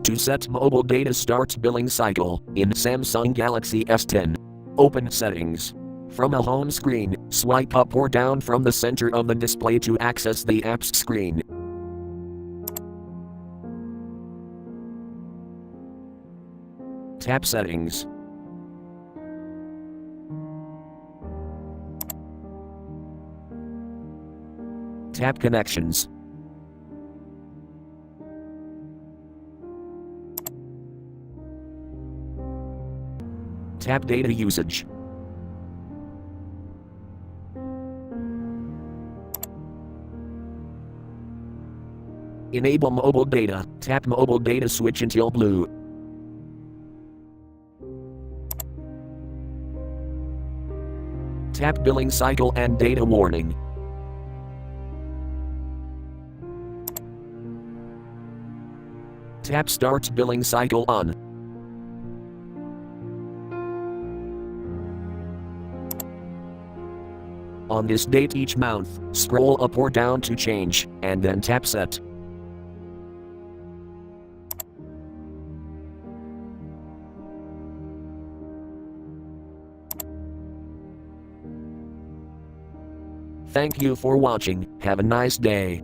To set mobile data start billing cycle in Samsung Galaxy S10. Open Settings. From a home screen, swipe up or down from the center of the display to access the apps screen. Tap Settings. Tap Connections. Tap Data Usage. Enable mobile data. Tap mobile data switch until blue. Tap billing cycle and data warning. Tap start billing cycle on. On this date each month, scroll up or down to change, and then tap set. Thank you for watching. Have a nice day.